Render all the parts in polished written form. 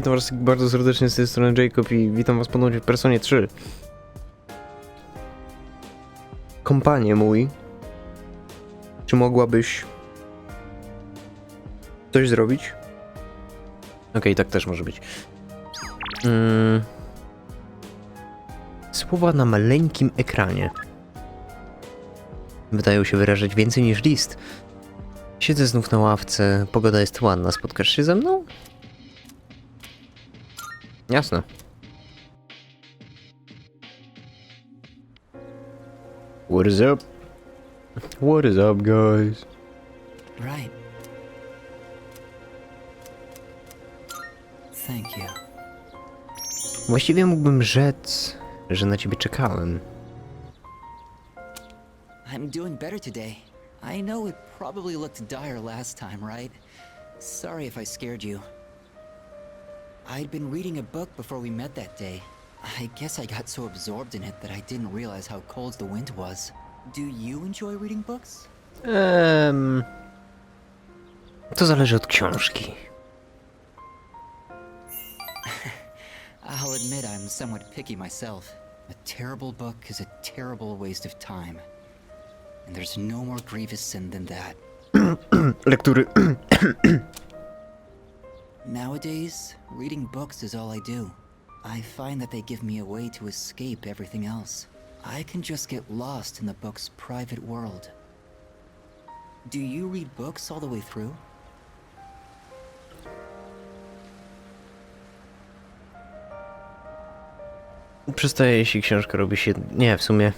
Witam was bardzo serdecznie z tej strony Jacob i witam was ponownie w Personie 3. Kompanie mój, czy mogłabyś coś zrobić? Okej, tak też może być. Słowa na maleńkim ekranie wydają się wyrażać więcej niż list. Siedzę znów na ławce, pogoda jest ładna, spotkasz się ze mną? Jasne. What is up? What is up, guys? Right. Thank you. Właściwie mógłbym rzec, że na ciebie czekałem. I'm doing better today. I know it probably looked dire last time, right? Sorry if I scared you. I'd been reading a book before we met that day. I guess I got so absorbed in it that I didn't realize how cold the wind was. Do you enjoy reading books? To zależy od książki. I'll admit I'm somewhat picky myself. A terrible book is a terrible waste of time. And there's no more grievous sin than that. Lektury. Nowadays, reading books is all I do. I find that they give me a way to escape everything else. I can just get lost in the book's private world. Do you read books all the way through? Przestaje, jeśli książka robi się... Nie, w sumie...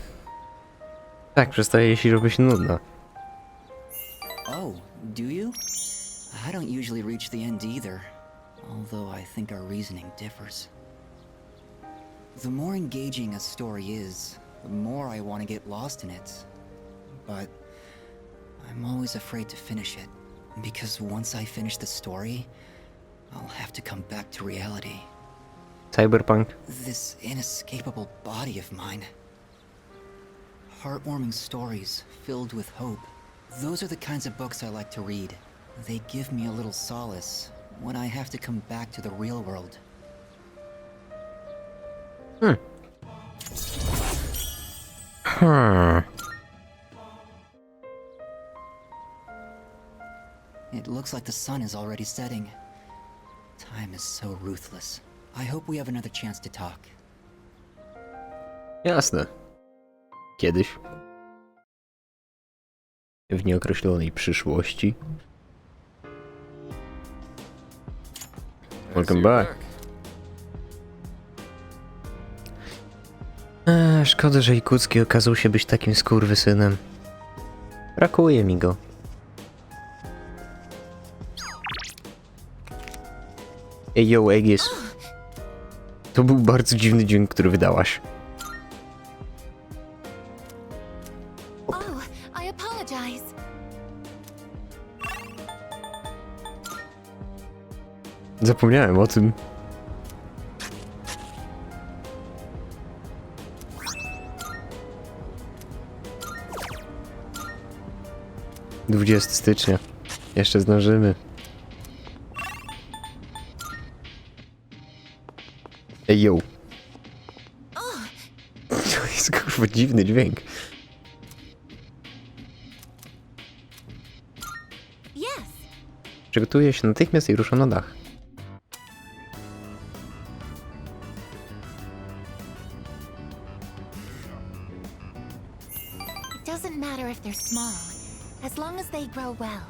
Tak, przestaje, jeśli robi się nudna. Oh, do you? I don't usually reach the end either, although I think our reasoning differs. The more engaging a story is, the more I want to get lost in it. But I'm always afraid to finish it, because once I finish the story, I'll have to come back to reality. Cyberpunk. This inescapable body of mine. Heartwarming stories filled with hope. Those are the kinds of books I like to read. They give me a little solace when I have to come back to the real world. It looks like the sun is already setting. Time is so ruthless. I hope we have another chance to talk. Jasne. Kiedyś. W nieokreślonej przyszłości. Welcome back. Szkoda, że Ikucki okazał się być takim skurwysynem. Brakuje mi go. Ej, yo, Aegis. To był bardzo dziwny dźwięk, który wydałaś. Oh, I apologize. Zapomniałem o tym. Dwudziesty stycznia. Jeszcze zdążymy. Ej, yo. To jest kurwa dziwny dźwięk. Yes. Przygotuję się natychmiast i ruszę na dach. It doesn't matter if they're small, as long as they grow well.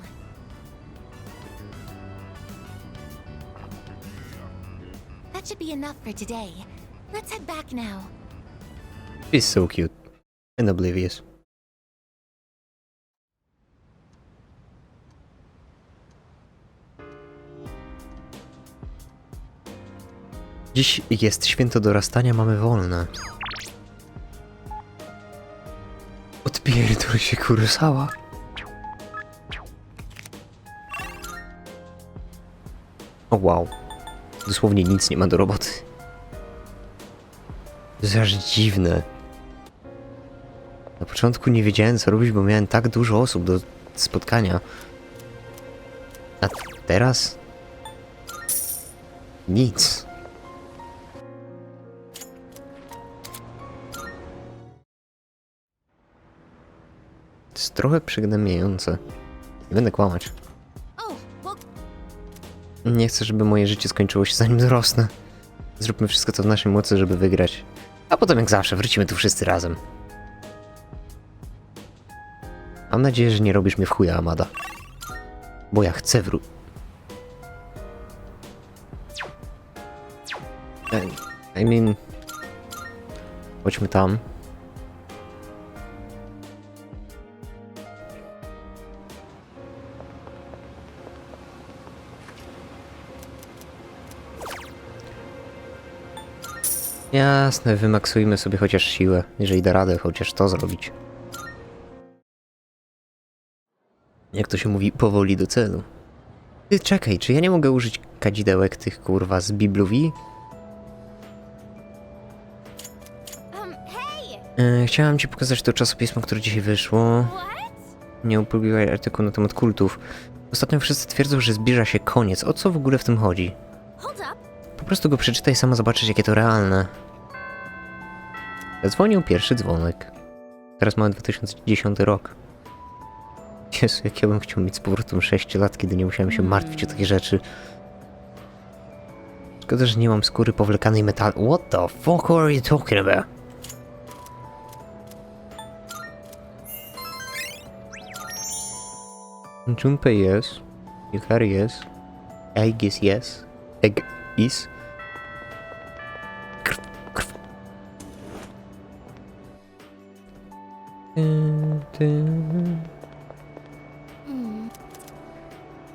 That should be enough for today. Let's head back now. She's so cute. And oblivious. Dziś jest święto dorastania, mamy wolne. Odpierdol się, Kurosawa. O wow. Dosłownie nic nie ma do roboty. To jest aż dziwne. Na początku nie wiedziałem, co robić, bo miałem tak dużo osób do spotkania. A teraz? Nic. To jest trochę przygnębiające. Nie będę kłamać. Oh, well, Nie chcę, żeby moje życie skończyło się zanim dorosnę. Zróbmy wszystko, co w naszej mocy, żeby wygrać. A potem, jak zawsze, wrócimy tu wszyscy razem. Mam nadzieję, że nie robisz mnie w chuja, Amada. Bo ja chcę I mean... Chodźmy tam. Jasne, wymaksujmy sobie chociaż siłę, jeżeli da radę chociaż to zrobić. Jak to się mówi, powoli do celu. Ty, czekaj, czy ja nie mogę użyć kadzidełek tych kurwa z Biblii? hey! Chciałam ci pokazać to czasopismo, które dzisiaj wyszło. What? Nie opublikowali artykuł na temat kultów. Ostatnio wszyscy twierdzą, że zbliża się koniec. O co w ogóle w tym chodzi? Hold up. Po prostu go przeczytaj, sama zobaczysz, jakie to realne. Zadzwonił pierwszy dzwonek. Teraz mamy 2010 rok. Jezu, jak ja bym chciał mieć z powrotem 6 lat, kiedy nie musiałem się martwić o takie rzeczy. Szkoda, że nie mam skóry powlekanej metalu. What the fuck are you talking about? Junpei yes. Yukari yes. Egg is yes. Egg is. Krw.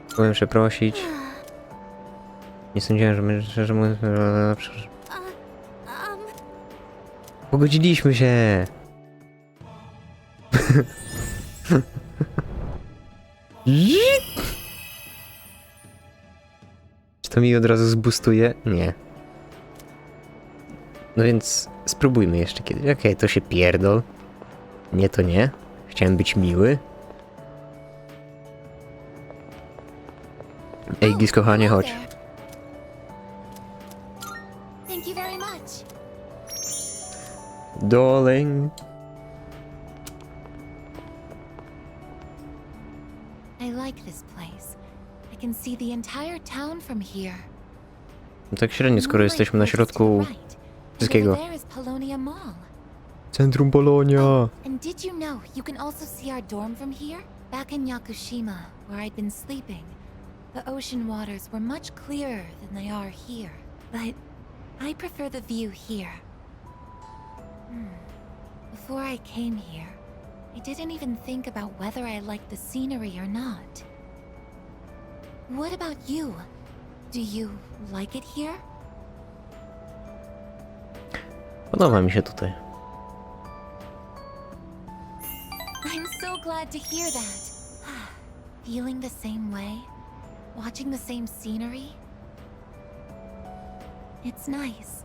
Chciałem przeprosić. Nie sądziłem, że my szczerze mówiąc... Pogodziliśmy się! Czy to mi od razu zbustuje? Nie. No więc spróbujmy jeszcze kiedyś. Okej, to się pierdol. Nie, to nie. Chciałem być miły. Ej, Gis, kochanie, chodź. Thank you very much. Darling. I like this place. I can see the entire town from here. No tak średnio, skoro jesteśmy na środku wszystkiego. There is Polonia Mall. Centrum Polonia. And did you know you can also see our dorm from here? Back in Yakushima, where I'd been sleeping, the ocean waters were much clearer than they are here. But I prefer the view here. Before I came here, I didn't even think about whether I liked the scenery or not. What about you? Do you like it here? Podoba mi się tutaj. I'm so glad to hear that. Feeling the same way? Watching the same scenery? It's nice.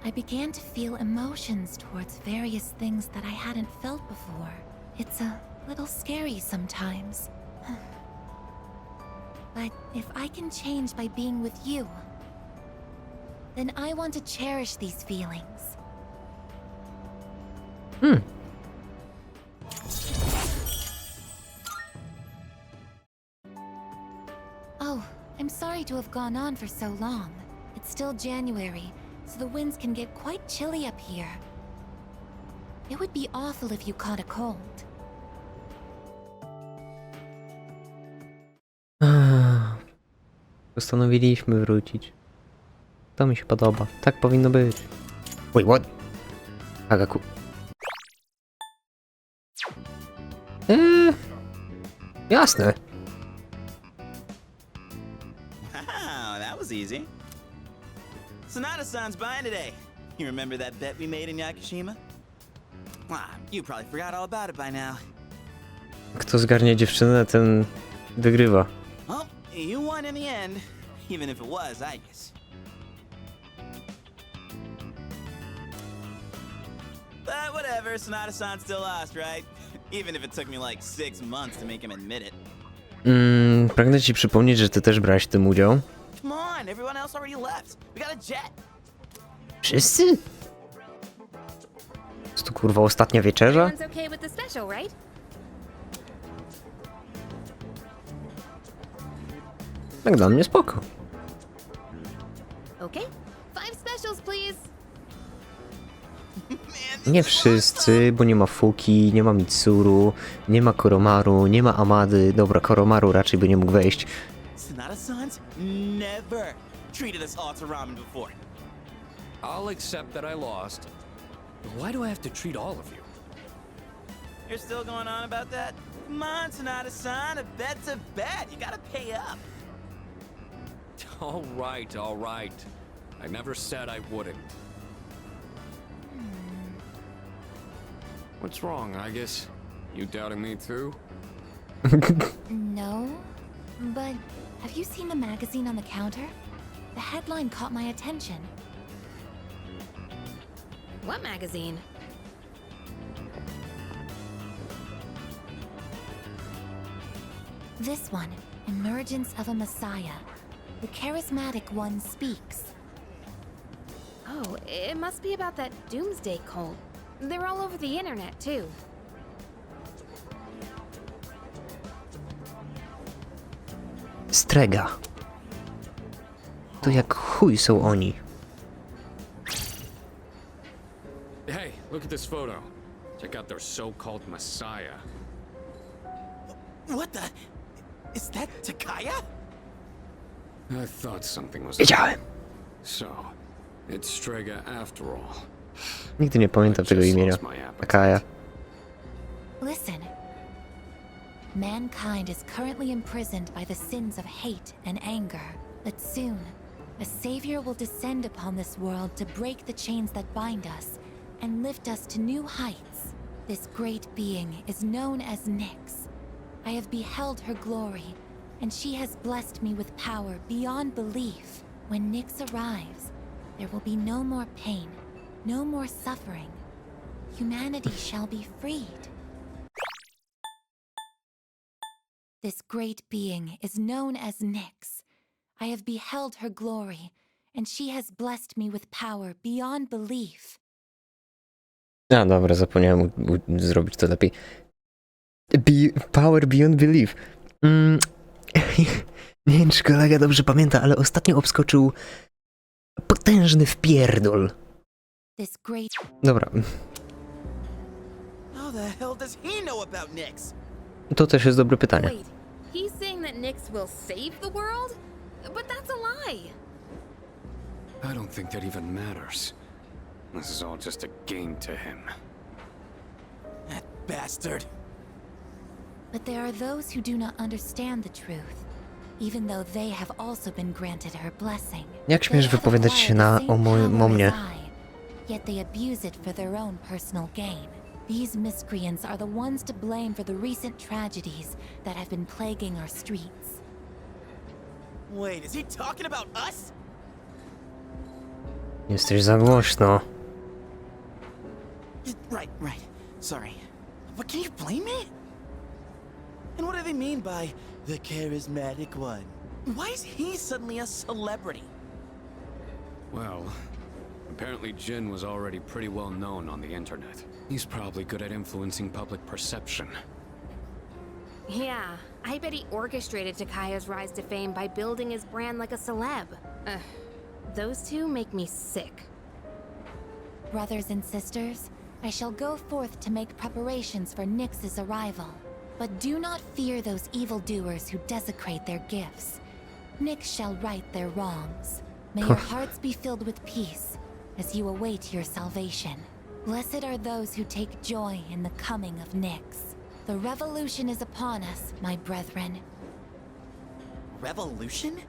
I began to feel emotions towards various things that I hadn't felt before. It's a little scary sometimes. But if I can change by being with you, then I want to cherish these feelings. Oh, I'm sorry to have gone on for so long. It's still January, so the winds can get quite chilly up here. It would be awful if you caught a cold. Postanowiliśmy wrócić. To mi się podoba. Tak powinno być. Wait, what? Agaku. Jasne. Wow, that was easy. Sonata-san's buying today. You remember that bet we made in Yakushima? You probably forgot all about it by now. Kto zgarnie dziewczynę, ten wygrywa. Well, you won in the end, even if it was Aegis. But whatever, Sonata-san still lost, right? Even if it took me like 6 months to make him admit it. Pragnę ci przypomnieć, że ty też brałeś w tym udział. Everyone else already left. We got a jet. Wszyscy? Co to kurwa ostatnia wieczerza? Everyone's okay with the special, right? Tak dla mnie spoko. Okay. 5 specials, please. Man, Nie this is wszyscy, bo nie ma Fuki, nie ma Mitsuru, nie ma Koromaru, nie ma Amady. Dobra, Koromaru raczej by nie mógł wejść. Sonata-sans never treated us all to ramen before. I'll accept that I lost. But why do I have to treat all of you? You're still going on about that? Come on, Sonata-san, a bet's a bet. You gotta pay up. All right, all right. I never said I wouldn't. What's wrong? I guess you doubting me too? No, but have you seen the magazine on the counter? The headline caught my attention. What magazine? This one, Emergence of a Messiah. The charismatic one speaks. Oh, it must be about that doomsday cult. They're all over the internet, too. Strega. To jak chuj są oni. Hey, look at this photo. Check out their so-called messiah. What the? Is that Takaya? I thought something was... Wiedziałem. So, it's Strega after all. Nigdy nie pamiętam tego imienia. Takaya. Listen. Mankind is currently imprisoned by the sins of hate and anger. But soon, a savior will descend upon this world to break the chains that bind us and lift us to new heights. This great being is known as Nyx. I have beheld her glory, and she has blessed me with power beyond belief. When Nyx arrives, there will be no more pain, no more suffering. Humanity shall be freed. This great being is known as Nyx. I have beheld her glory, and she has blessed me with power beyond belief. A dobra, zapomniałem zrobić to lepiej. Power Beyond Belief. Nie wiem, czy kolega dobrze pamięta, ale ostatnio obskoczył potężny wpierdol. This great Dobra, How the hell does he know about Nyx? to też jest dobre pytanie. Wait, he's saying that Nyx will save the world? But that's a lie. I don't think that even matters. This is all just a game to him. That bastard. But there are those who do not understand the truth, even though they have also been granted her blessing. Jak śmiesz They have wypowiadać się acquired na the o same mnie? power as I, yet they abuse it for their own personal gain. These miscreants are the ones to blame for the recent tragedies that have been plaguing our streets. Wait, is he talking about us? Jesteś za głośno. Right. Sorry. But can you blame me? And what do they mean by the charismatic one? Why is he suddenly a celebrity? Well, apparently Jin was already pretty well known on the internet. He's probably good at influencing public perception. Yeah, I bet he orchestrated Takaya's rise to fame by building his brand like a celeb. Those two make me sick. Brothers and sisters, I shall go forth to make preparations for Nyx's arrival. But do not fear those evildoers who desecrate their gifts. Nyx shall right their wrongs. May your hearts be filled with peace as you await your salvation. Blessed are those who take joy in the coming of Nyx. The revolution is upon us, my brethren. Revolution?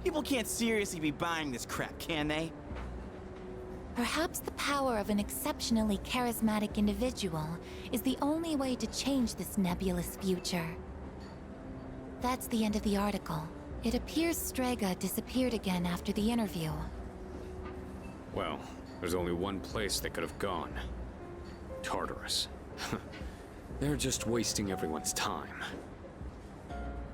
People can't seriously be buying this crap, can they? Perhaps the power of an exceptionally charismatic individual is the only way to change this nebulous future. That's the end of the article. It appears Strega disappeared again after the interview. Well, there's only one place they could have gone. Tartarus. They're just wasting everyone's time.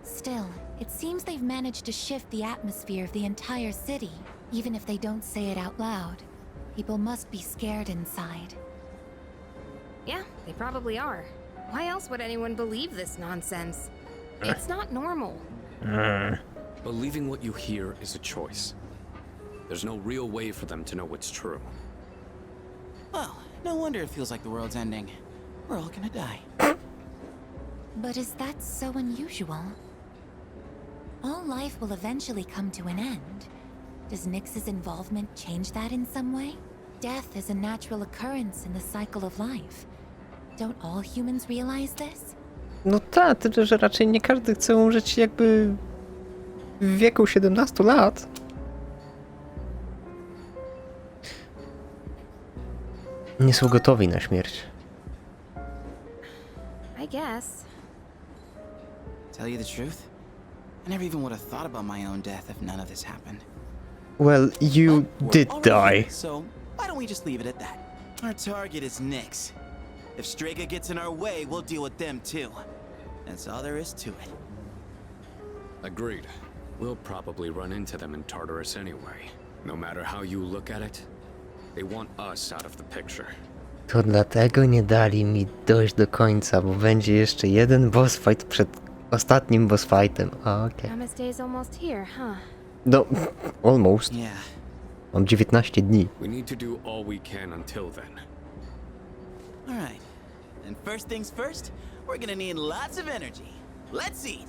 Still, it seems they've managed to shift the atmosphere of the entire city. Even if they don't say it out loud, people must be scared inside. Yeah, they probably are. Why else would anyone believe this nonsense? It's not normal. Believing what you hear is a choice. There's no real way for them to know what's true. Well, no wonder it feels like the world's ending. We're all gonna die. But is that so unusual? All life will eventually come to an end. Does Nyx's involvement change that in some way? Death is a natural occurrence in the cycle of life. Don't all humans realize this? No tak, tyle, że raczej nie każdy chce umrzeć jakby w wieku 17 lat. Nie są gotowi na śmierć. I guess. Tell you the truth? I never even would have thought about my own death if none of this happened. Well, you We're did already die. here, so why don't we just leave it at that? Our target is Nyx. If Strega gets in our way, we'll deal with them too. That's all there is to it. Agreed. We'll probably run into them in Tartarus anyway. No matter how you look at it, they want us out of the picture. To dlatego nie dali mi dojść do końca, bo będzie jeszcze jeden boss fight przed ostatnim boss fightem. Okej. Namaste's almost here, huh? No, almost. Yeah. Mam 19 dni. We need to do all we can until then. All right. And first things first, we're gonna need lots of energy. Let's eat.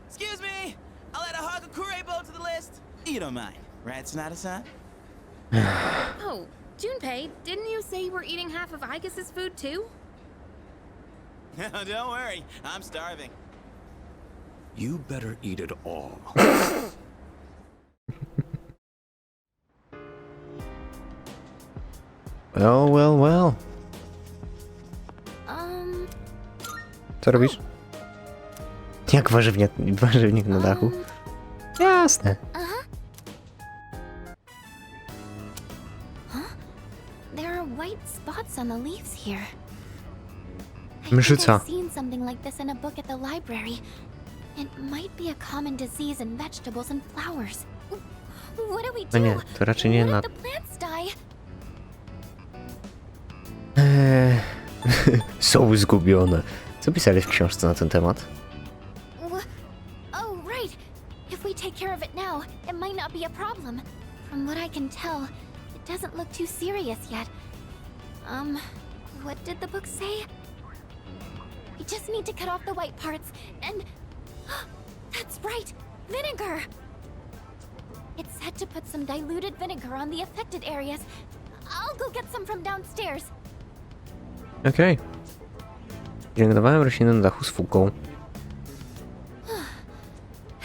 Excuse me. I'll add a Hagakure bow to the list. You don't mind, right, Sonata-san? Oh, Junpei, didn't you say you were eating half of Aigus's food too? Don't worry, I'm starving. You better eat it all. Well, well, well. Co robisz? Jak warzywnik na dachu? Jasne. There are white spots on the leaves here. I think Mrzyca. I've seen something like this in a book at the library. It might be a common disease in vegetables and flowers. What do we do? No nie, to raczej nie na... What if the plants die? Są zgubione. Co pisali w książce na ten temat? Oh, right. If we take care of it now, it might not be a problem. From what I can tell, it doesn't look too serious yet. What did the book say? We just need to cut off the white parts and... That's right! Vinegar! It said to put some diluted vinegar on the affected areas. I'll go get some from downstairs. Okej. Pielęgnowałem rośliny na dachu z fugą.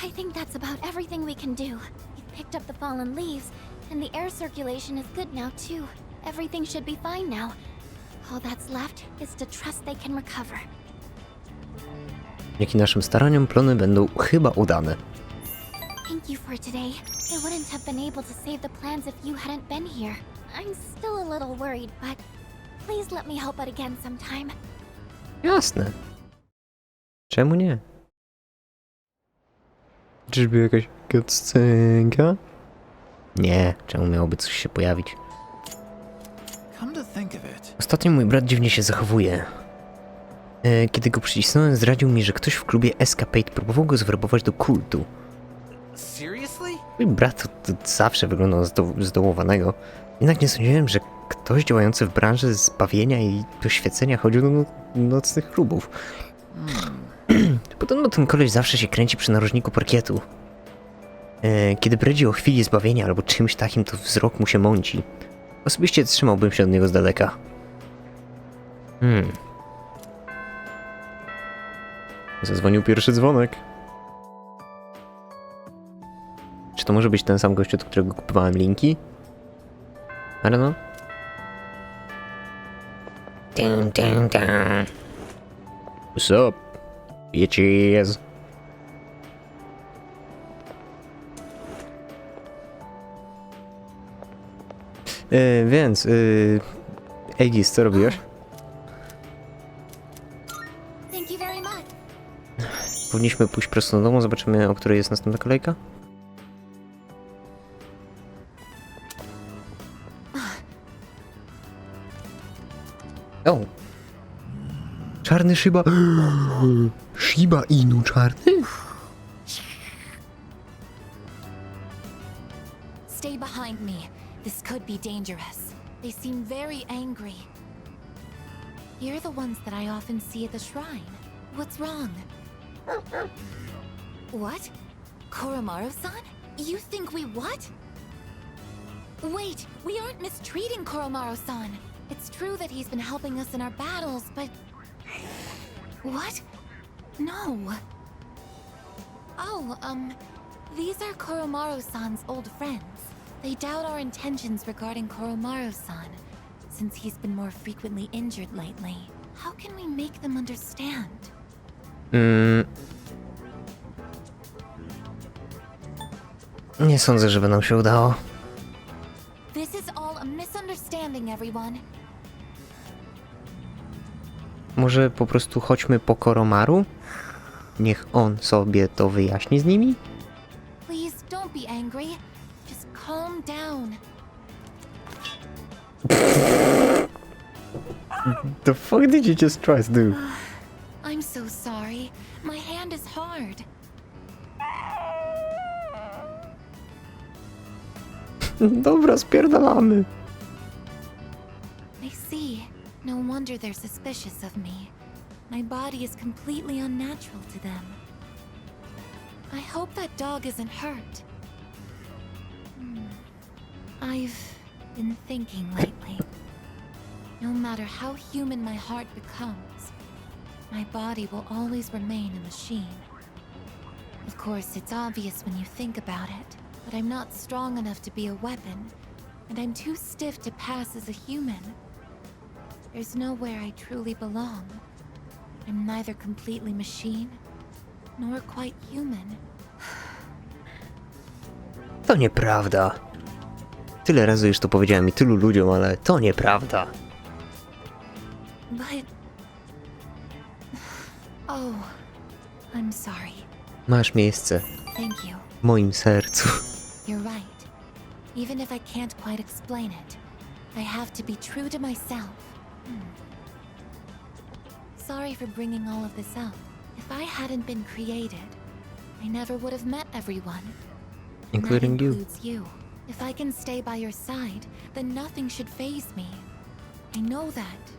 I think that's about everything we can do. We've picked up the fallen leaves, and the air circulation is good now too. Everything should be fine now. All that's left is to trust they can recover. Dzięki naszym staraniom plony będą chyba udane. Thank you for today. I wouldn't have been able to save the plans if you hadn't been here. I'm still a little worried, but please let me help out again sometime. Jasne. Czemu nie? Czyżby jakaś cutscenka? Nie, czemu miałoby coś się pojawić? Come to think of it. Ostatnio mój brat dziwnie się zachowuje. Kiedy go przycisnąłem, zdradził mi, że ktoś w klubie Escapade próbował go zwerbować do kultu. Seriously? Mój brat to zawsze wyglądał na zdołowanego. Jednak nie sądziłem, że ktoś działający w branży zbawienia i doświecenia chodził do nocnych klubów. Podobno ten koleś zawsze się kręci przy narożniku parkietu. Kiedy bredzi o chwili zbawienia albo czymś takim, to wzrok mu się mąci. Osobiście trzymałbym się od niego z daleka. Zadzwonił pierwszy dzwonek. Czy to może być ten sam gościu, od którego kupowałem linki? I don't know. Dun, dun, dun. What's up, bitches? Więc, Aegis, co robiłeś? Thank you very much. powinniśmy pójść prosto do domu, zobaczymy, o której jest następna kolejka. O! Czarny Shiba... Shiba Inu czarny? Stay behind me. This could be dangerous. They seem very angry. You're the ones that I often see at the shrine. What's wrong? What? Koromaru-san? You think we what? Wait, we aren't mistreating Koromaru-san. It's true that he's been helping us in our battles, but... What? No. Oh, these are Koromaru-san's old friends. They doubt our intentions regarding Koromaru-san, since he's been more frequently injured lately. How can we make them understand? Nie sądzę, żeby nam się udało. This is all a misunderstanding, everyone. Może po prostu chodźmy po Koromaru? Niech on sobie to wyjaśni z nimi? Please don't be angry. Just calm down. The fuck did you just try to do? I'm so sorry. My hand is hard. Dobra, spierdalamy. I see. No wonder they're suspicious of me. My body is completely unnatural to them. I hope that dog isn't hurt. I've been thinking lately. No matter how human my heart becomes, my body will always remain a machine. Of course, it's obvious when you think about it, but I'm not strong enough to be a weapon, and I'm too stiff to pass as a human. There's nowhere I truly belong. I'm neither completely machine, nor quite human. To nieprawda. Tyle razy już to powiedziałem i tylu ludziom, ale to nieprawda. But... Oh, I'm sorry. Masz miejsce Thank you. w moim sercu. You're right. Even if I can't quite explain it, I have to be true to myself. Sorry for bringing all of this up. If I hadn't been created, I never would have met everyone. And that Including you. includes you. If I can stay by your side, then nothing should faze me. I know that,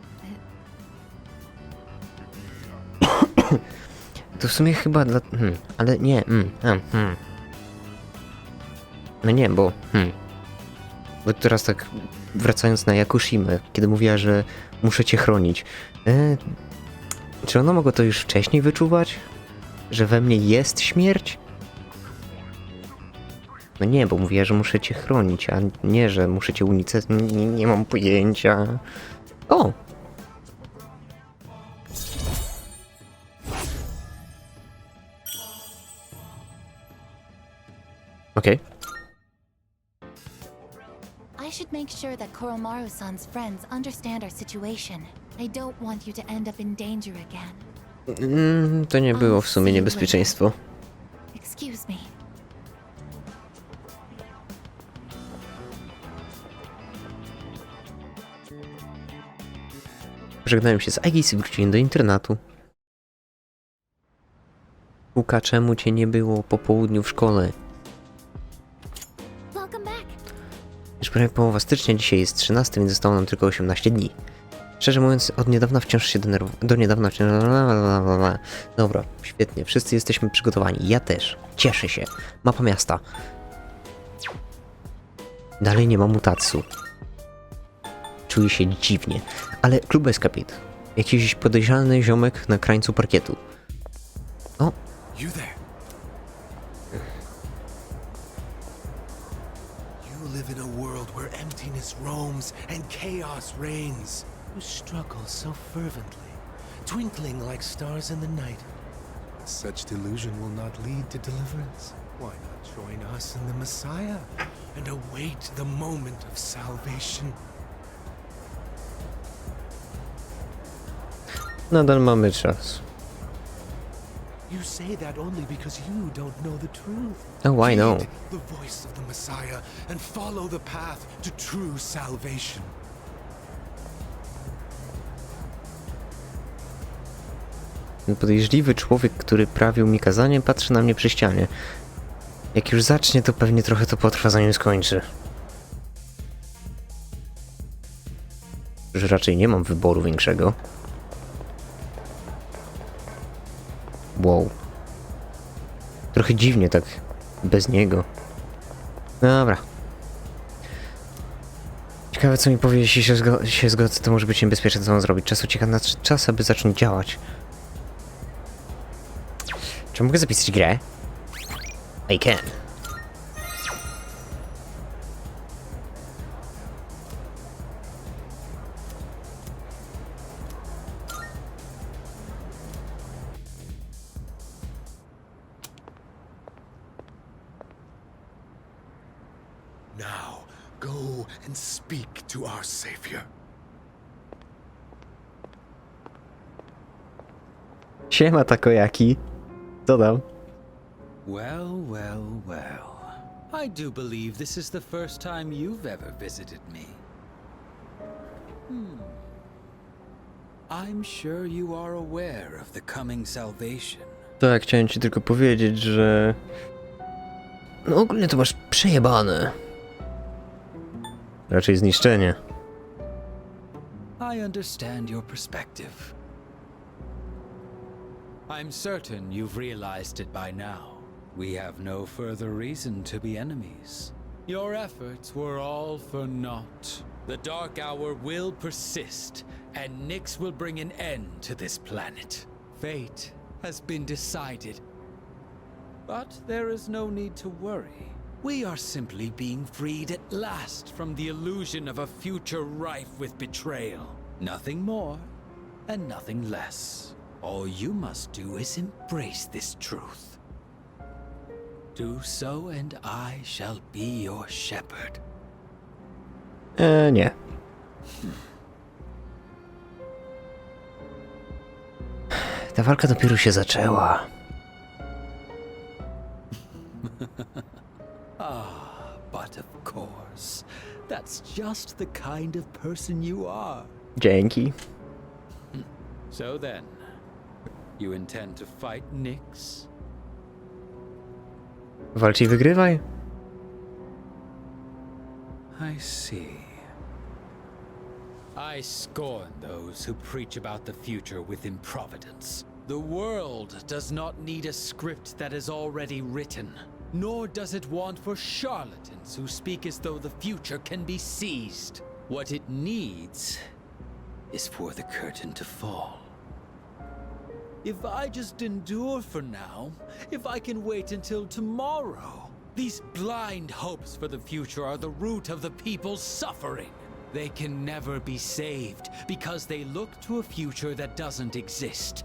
but... To w sumie chyba dla... ale nie... No nie, bo... Bo teraz tak wracając na Yakushimę, kiedy mówiła, że muszę cię chronić. Czy ona mogła to już wcześniej wyczuwać? Że we mnie jest śmierć? No nie, bo mówiła, że muszę cię chronić, a nie, że muszę cię unicestwić. Nie mam pojęcia. O! Okej. I should make sure that Koromaru-san's friends understand our situation. I don't want you to end up in danger again. To nie było w sumie niebezpieczeństwo. Excuse me. Żegnałem się z Agis i wróciłem do internatu. Kuka, czemu cię nie było po południu w szkole? Welcome back. Już prawie połowa stycznia, dzisiaj jest 13, więc zostało nam tylko 18 dni. Szczerze mówiąc, od niedawna wciąż się do niedawna wciąż... Dobra, świetnie, wszyscy jesteśmy przygotowani. Ja też. Cieszę się. Mapa miasta. Dalej nie ma mutatsu. Czuję się dziwnie. Ale klub Escapade. Jakiś podejrzany ziomek na krańcu parkietu. O! You there. You live in a world where emptiness roams and chaos reigns. You struggle so fervently, twinkling like stars in the night. Such delusion will not lead to deliverance. Why not join us in the Messiah and await the moment of salvation? Nadal mamy czas. You say that only because you don't know the truth. Oh, I know. Heed the voice of the Messiah and follow the path to true salvation. Ten podejrzliwy człowiek, który prawił mi kazanie, patrzy na mnie przy ścianie. Jak już zacznie, to pewnie trochę to potrwa, zanim skończy. Że raczej nie mam wyboru większego. Wow. Trochę dziwnie tak bez niego. Dobra. Ciekawe, co mi powie, jeśli się zgodzę, to może być niebezpieczne, co mam zrobić. Czas ucieka na czas, aby zacząć działać. Czy mogę zapisać grę? I can. Now, go and speak to our Savior. Siema, takojaki. Co tam? Well, well, well. I do believe this is the first time you've ever visited me. I'm sure you are aware of the coming salvation. Tak, chciałem ci tylko powiedzieć, że... No ogólnie to masz przejebane. Raczej zniszczenie. I understand your perspective. I'm certain you've realized it by now. We have no further reason to be enemies. Your efforts were all for naught. The Dark Hour will persist, and Nyx will bring an end to this planet. Fate has been decided. But there is no need to worry. We are simply being freed at last from the illusion of a future rife with betrayal. Nothing more, and nothing less. All you must do is embrace this truth. Do so, and I shall be your shepherd. Nie. Ta walka dopiero się zaczęła. But of course, that's just the kind of person you are. Dzięki. So then, you intend to fight Nyx? Walcz i wygrywaj. I see. I scorn those who preach about the future with improvidence. The world does not need a script that is already written, nor does it want for charlatans who speak as though the future can be seized. What it needs is for the curtain to fall. If I just endure for now, if I can wait until tomorrow, these blind hopes for the future are the root of the people's suffering. They can never be saved because they look to a future that doesn't exist.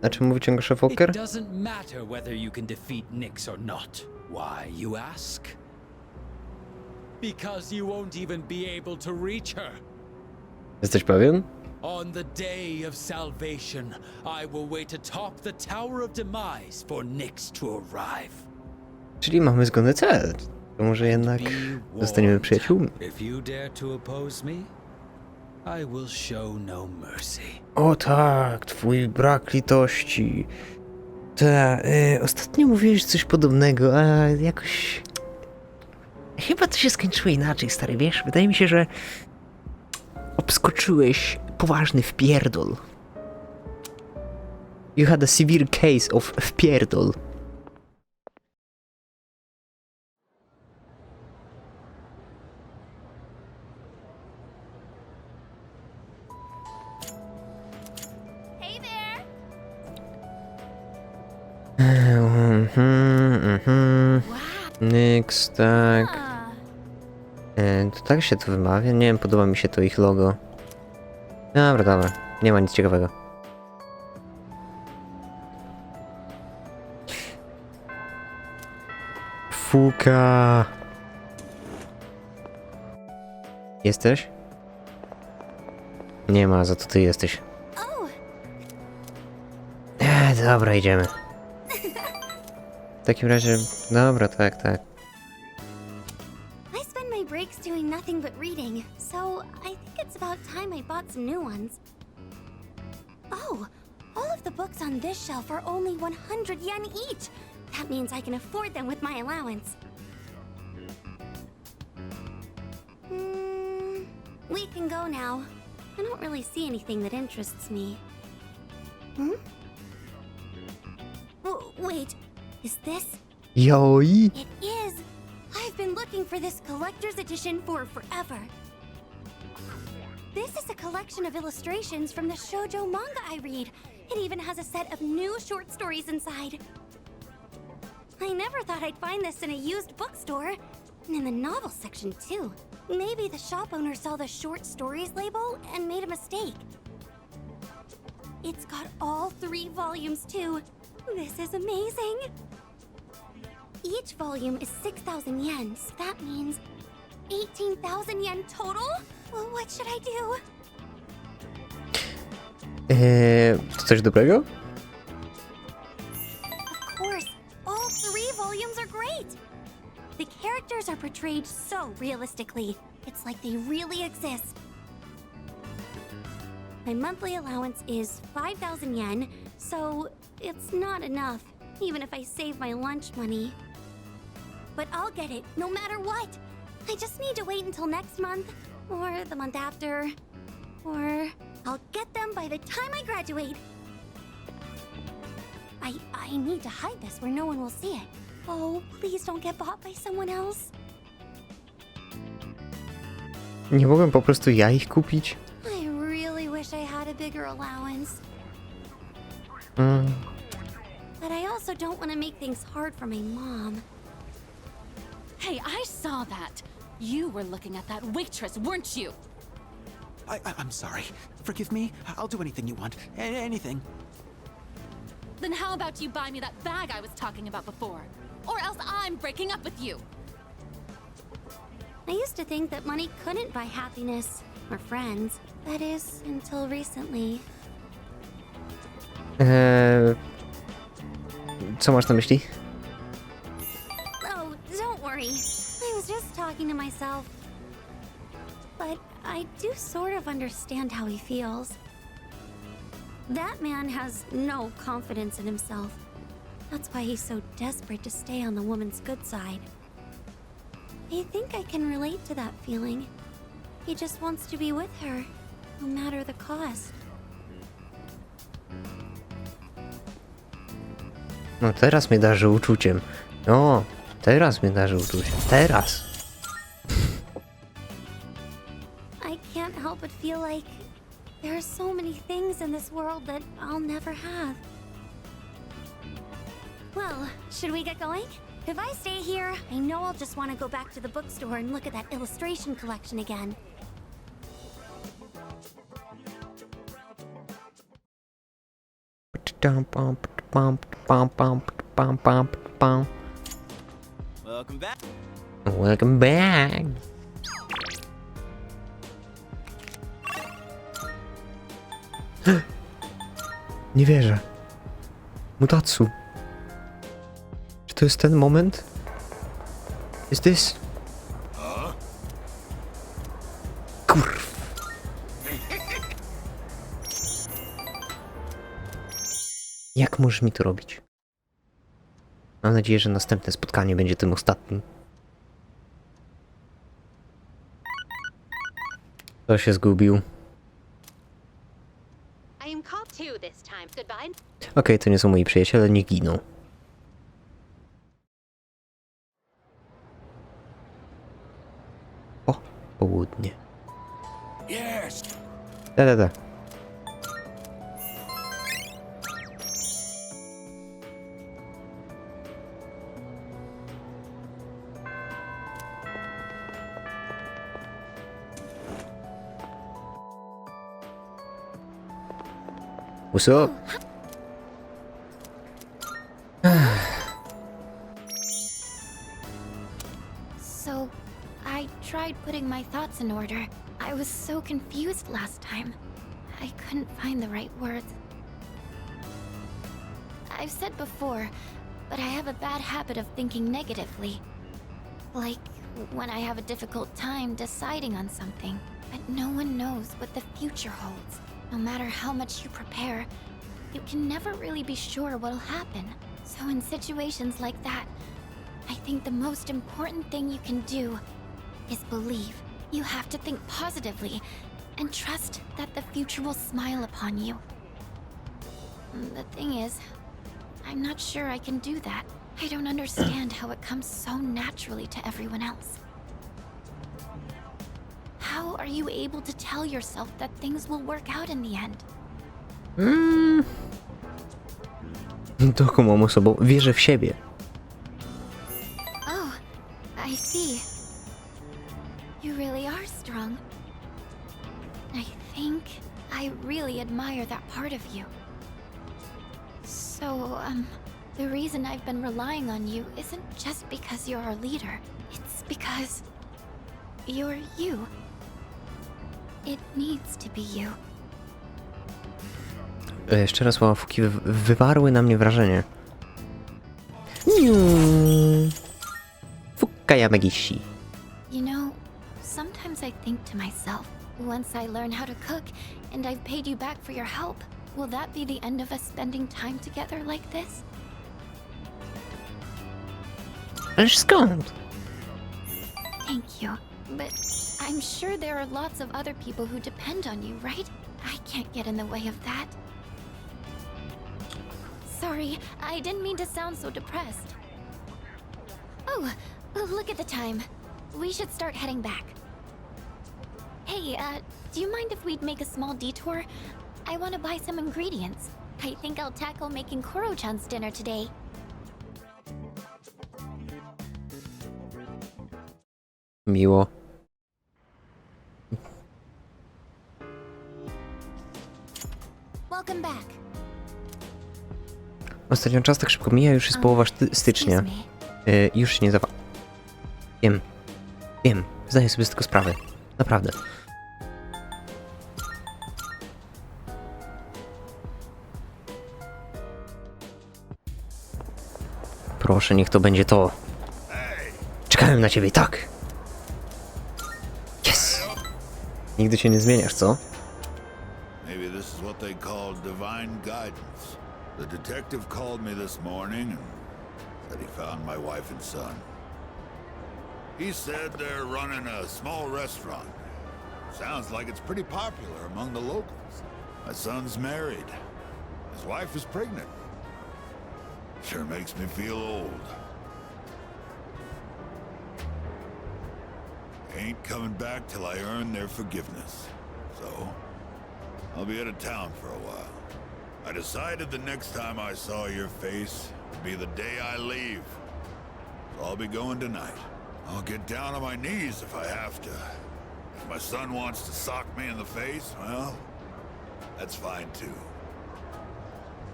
A czym mówi ciągle szef It Walker? doesn't matter whether you can defeat Nyx or not. Why, you ask? Because you won't even be able to reach her. Jesteś pewien? On the day of salvation, I will wait atop the Tower of Demise for Nyx to arrive. Czyli mamy zgodny cel. To może jednak zostaniemy przyjaciółmi. If you dare to oppose me, I will show no mercy. O tak, twój brak litości. Ostatnio mówiłeś coś podobnego, a jakoś... Chyba to się skończyło inaczej, stary, wiesz? Wydaje mi się, że obskoczyłeś poważny wpierdol. You had a severe case of wpierdol. Hey there! Nyx, tak. Ah, To tak się to wymawia? Nie wiem, podoba mi się to ich logo. Dobra, nie ma nic ciekawego. Fuka. Jesteś? Nie ma, za to ty jesteś. oh, Dobra, idziemy. takim razie... Dobra, tak, tak. I spend my breaks doing nothing but reading, so I think it's about time I bought some new ones. Oh, all of the books on this shelf are only 100 yen each. That means I can afford them with my allowance. We can go now. I don't really see anything that interests me. Hmm? Oh, wait, is this? Joj! It is! I've been looking for this collector's edition for forever. This is a collection of illustrations from the shoujo manga I read. It even has a set of new short stories inside. I never thought I'd find this in a used bookstore. And in the novel section, too. Maybe the shop owner saw the short stories label and made a mistake. It's got all 3 volumes, too. This is amazing. Each volume is 6,000 yen, so that means 18,000 yen total? Well, what should I do? To coś dobrego? Of course, all 3 volumes are great. The characters are portrayed so realistically. It's like they really exist. My monthly allowance is 5,000 yen, so it's not enough, even if I save my lunch money. But I'll get it, no matter what. I just need to wait until next month, or the month after, or I'll get them by the time I graduate. I need to hide this where no one will see it. Oh, please don't get bought by someone else. Nie mogłem po prostu ja ich kupić? I really wish I had a bigger allowance. But I also don't want to make things hard for my mom. Hey, I saw that. You were looking at that waitress, weren't you? I'm sorry. Forgive me. I'll do anything you want. Anything. Then how about you buy me that bag I was talking about before? Or else I'm breaking up with you. I used to think that money couldn't buy happiness or friends. That is, until recently. Co masz na myśli? Oh, don't worry. I was just talking to myself. But I do sort of understand how he feels. That man has no confidence in himself. That's why he's so desperate to stay on the woman's good side. I think I can relate to that feeling. He just wants to be with her, no matter the cost. No teraz mnie darzy uczuciem. No, teraz mnie darzy uczuciem. Teraz! I can't help but feel like there are so many things in this world that I'll never have. Well, should we get going? If I stay here, I know I'll just want to go back to the bookstore and look at that illustration collection again. Welcome back. Welcome back! Nie wierzę. Mutatsu. Czy to jest ten moment? Is this? Kurw. Jak możesz mi to robić? Mam nadzieję, że następne spotkanie będzie tym ostatnim. Kto się zgubił? Okej, to nie są moi przyjaciele, nie giną. O, południe. Da. What's up? So, I tried putting my thoughts in order. I was so confused last time. I couldn't find the right words. I've said before, but I have a bad habit of thinking negatively. Like when I have a difficult time deciding on something. But no one knows what the future holds. No matter how much you prepare, you can never really be sure what'll happen. So in situations like that, I think the most important thing you can do is believe. You have to think positively and trust that the future will smile upon you. The thing is, I'm not sure I can do that. I don't understand how it comes so naturally to everyone else. How are you able to tell yourself that things will work out in the end? Taką mam osobą. Wierzę w siebie. Oh, I see. You really are strong. I think I really admire that part of you. So, the reason I've been relying on you isn't just because you're our leader. It's because you're you. It needs to be you. Szczere słowa Fuki wywarły na mnie wrażenie. Fukayamegishi. You know, sometimes I think to myself, once I learn how to cook and I've paid you back for your help, will that be the end of us spending time together like this? Ależ skąd? Thank you, but I'm sure there are lots of other people who depend on you, right? I can't get in the way of that. Sorry, I didn't mean to sound so depressed. Oh, look at the time. We should start heading back. Hey, do you mind if we'd make a small detour? I want to buy some ingredients. I think I'll tackle making Koro-chan's dinner today. Miło. Welcome back. Ostatnio czas tak szybko mija, już jest połowa stycznia. Już się nie zawa... Wiem, zdaję sobie z tego sprawę. Naprawdę. Proszę, niech to będzie to. Czekałem na ciebie, tak. Yes! Nigdy się nie zmieniasz, co? Maybe this is what they call divine guidance. The detective called me this morning and said he found my wife and son. He said they're running a small restaurant. Sounds like it's pretty popular among the locals. My son's married. His wife is pregnant. Sure makes me feel old. Ain't coming back till I earn their forgiveness. So, I'll be out of town for a while. I decided the next time I saw your face would be the day I leave. So I'll be going tonight. I'll get down on my knees if I have to. If my son wants to sock me in the face, well, that's fine too.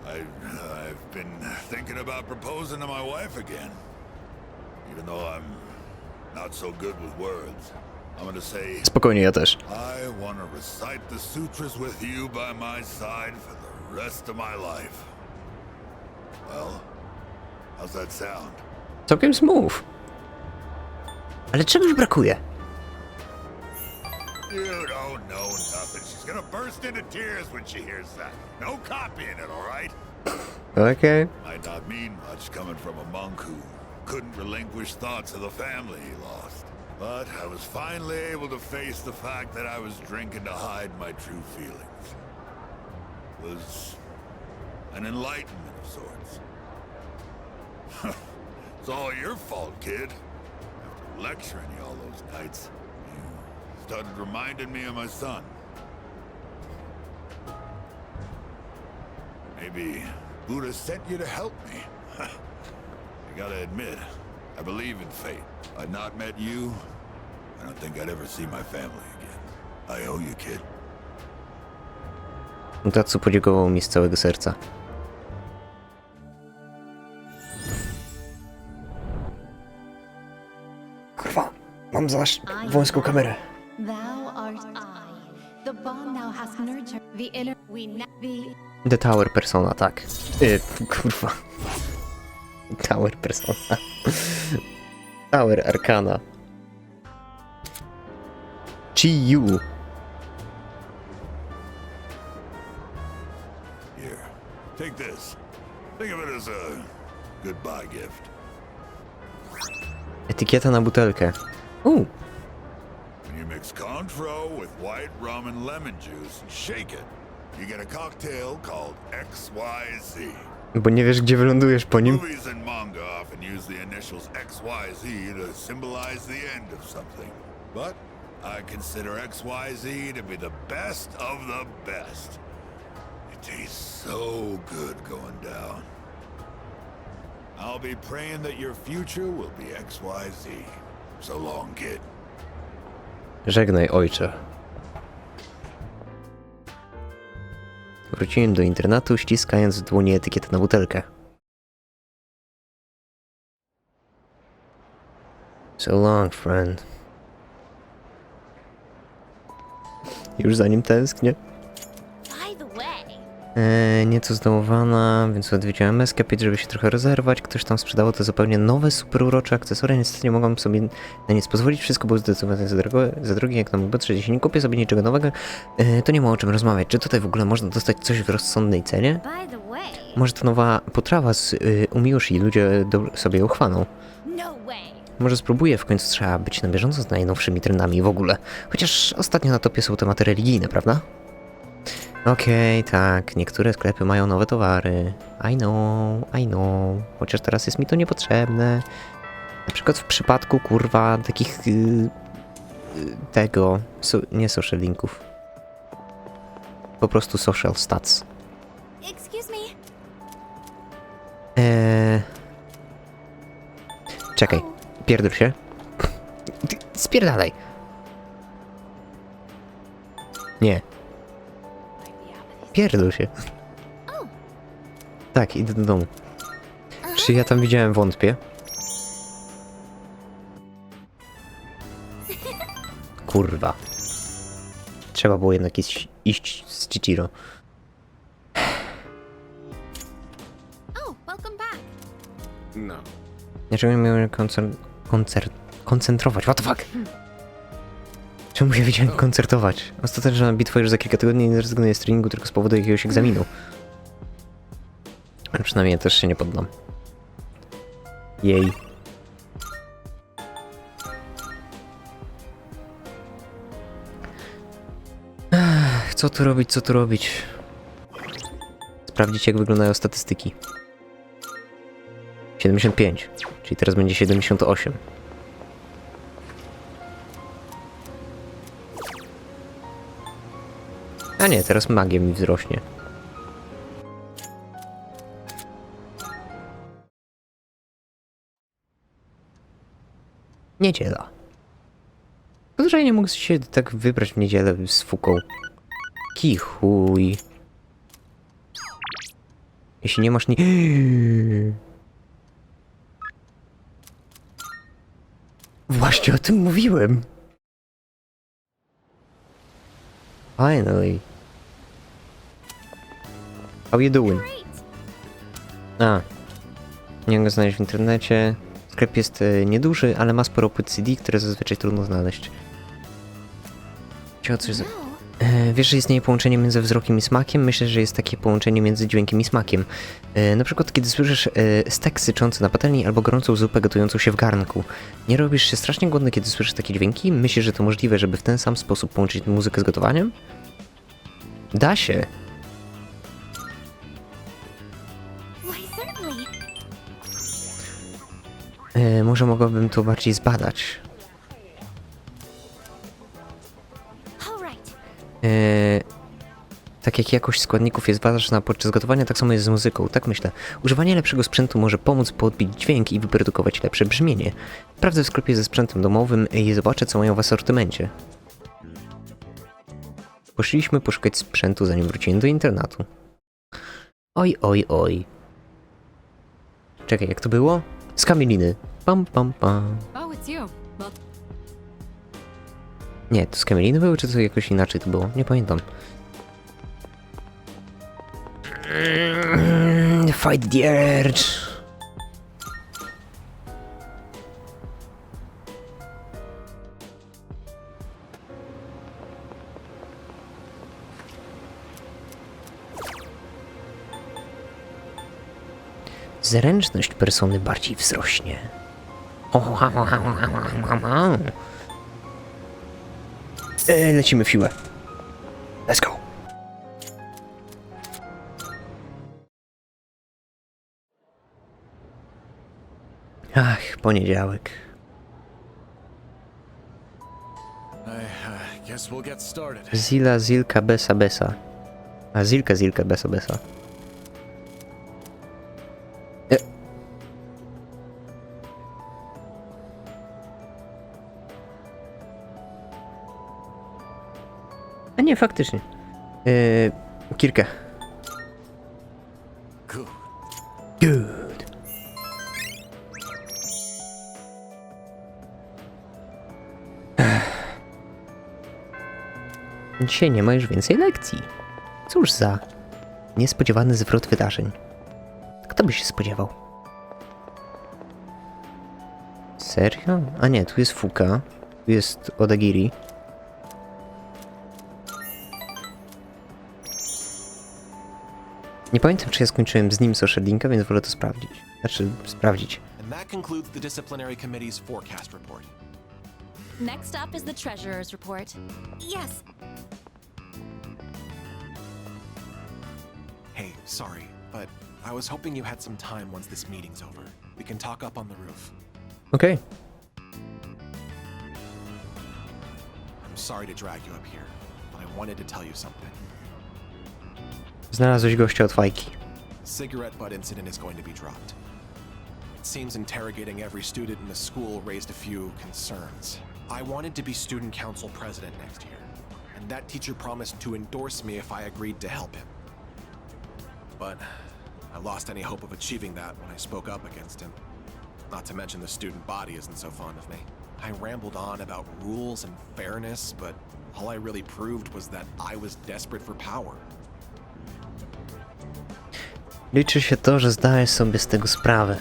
I've been thinking about proposing to my wife again. Even though I'm not so good with words. I'm gonna say... Spokojnie, ja też. I want to recite the sutras with you by my side for the rest of my life. Well, how's that sound? Całkiem smooth. Ale czegoś brakuje. You don't know nothing. She's gonna burst into tears when she hears that. No copying it, all right? Okay. Might not mean much coming from a monk who couldn't relinquish thoughts of the family he lost. But I was finally able to face the fact that I was drinking to hide my true feelings. It was an enlightenment of sorts. It's all your fault, kid. After lecturing you all those nights, you started reminding me of my son. Maybe Buddha sent you to help me. I gotta admit, I believe in fate. If I'd not met you, I don't think I'd ever see my family again. I owe you, kid. Mutatsu podziękował mi z całego serca. Kurwa, mam zaś wąską kamerę. Thou art I. The bond thou hast nurtured. The inner we the The Tower Persona, tak. Kurwa. Tower Persona. Tower Arcana. Chiyu. Here, take this. Think of it as a goodbye gift. Etykieta na butelkę. When you mix Cointreau with white rum and lemon juice and shake it, you get a cocktail called XYZ. Bo nie wiesz, gdzie wylądujesz po nim. Movies and manga often use the initials XYZ to symbolize the end of something. But I consider XYZ to be the best of the best. It tastes so good going down. I'll be praying that your future will be XYZ. So long, kid. Żegnaj, ojcze. Wróciłem do internatu, ściskając w dłoni etykietę na butelkę. So long, friend. Już za nim tęsknię. By the way, Nieco zdołowana, więc odwiedziłem Escapade, żeby się trochę rozerwać. Ktoś tam sprzedało to zupełnie nowe, super urocze akcesoria. Niestety nie mogłem sobie na nic pozwolić. Wszystko było zdecydowanie za drogie, jak na mój budżet. Jeśli nie kupię sobie niczego nowego, to nie ma o czym rozmawiać. Czy tutaj w ogóle można dostać coś w rozsądnej cenie? by the way. Może to nowa potrawa z Umiushi i ludzie sobie ją chwalą. No way. Może spróbuję, w końcu trzeba być na bieżąco z najnowszymi trendami w ogóle. Chociaż ostatnio na topie są tematy religijne, prawda? Okej, tak, niektóre sklepy mają nowe towary. I know. Chociaż teraz jest mi to niepotrzebne. Na przykład w przypadku, kurwa, takich... nie social linków. Po prostu social stats. Excuse me. Czekaj, pierdol się. Spierdalaj. Nie. Pierdol się. Tak, idę do domu. Czy ja tam widziałem? Wątpię. Kurwa. Trzeba było jednak iść z Chichiro. Oh, welcome back. No. Dlaczego nie miałem koncentrować? What the fuck? Czemu ja wiedziałem koncertować? Ostateczna bitwa już za kilka tygodni, nie zrezygnuję z treningu tylko z powodu jakiegoś egzaminu. Ale przynajmniej ja też się nie poddam. Jej. Co tu robić? Sprawdzić, jak wyglądają statystyki. 75, czyli teraz będzie 78. A nie, teraz magia mi wzrośnie. Niedziela. Dlaczego nie mógł się tak wybrać w niedzielę z fuką? Kichuj. Jeśli nie masz Właśnie o tym mówiłem. Finally. How you doing? Nie mogę znaleźć w internecie. Sklep jest nieduży, ale ma sporo płyt CD, które zazwyczaj trudno znaleźć. Wiesz, że istnieje połączenie między wzrokiem i smakiem? Myślę, że jest takie połączenie między dźwiękiem i smakiem. Na przykład, kiedy słyszysz stek syczący na patelni albo gorącą zupę gotującą się w garnku. Nie robisz się strasznie głodny, kiedy słyszysz takie dźwięki? Myślisz, że to możliwe, żeby w ten sam sposób połączyć muzykę z gotowaniem? Da się. Why, certainly. Może mogłabym to bardziej zbadać. All right. Tak jak jakość składników jest ważna podczas gotowania, tak samo jest z muzyką, tak myślę. Używanie lepszego sprzętu może pomóc podbić dźwięk i wyprodukować lepsze brzmienie. Sprawdzę w sklepie ze sprzętem domowym i zobaczę, co mają w asortymencie. Poszliśmy poszukać sprzętu, zanim wróciłem do internatu. Oj. Czekaj, jak to było? Z kamieliny. Pam. Oh, it's you. Well, Nie, to z kamieliny były, czy to jakoś inaczej to było? Nie pamiętam. Fight the urge. Zręczność persony bardziej wzrośnie. Lecimy w siłę. Let's go. Ach, poniedziałek. Guess we'll get started. Zila, zilka, besa, besa. A zilka, zilka, besa, besa. A nie, faktycznie. Kirkę. Good. Good. Dzisiaj nie ma już więcej lekcji. Cóż za niespodziewany zwrot wydarzeń. Kto by się spodziewał? Serio? A nie, tu jest Fuka. Tu jest Odagiri. Nie pamiętam, czy ja skończyłem z nim social linka, więc wolę to sprawdzić. Znaczy, sprawdzić. And that concludes the disciplinary committee's forecast report. Next up is the Treasurer's report. Yes. Hey, sorry, but I was hoping you had some time once this meeting's over. We can talk up on the roof. Okej. I'm sorry to drag you up here, but I wanted to tell you something. Znalazłeś gościa od fajki. The cigarette butt incident is going to be dropped. It seems interrogating every student in the school raised a few concerns. I wanted to be student council president next year, and that teacher promised to endorse me if I agreed to help him. But I lost any hope of achieving that when I spoke up against him. Not to mention the student body isn't so fond of me. I rambled on about rules and fairness, but all I really proved was that I was desperate for power. Liczy się to, że zdajesz sobie z tego sprawę.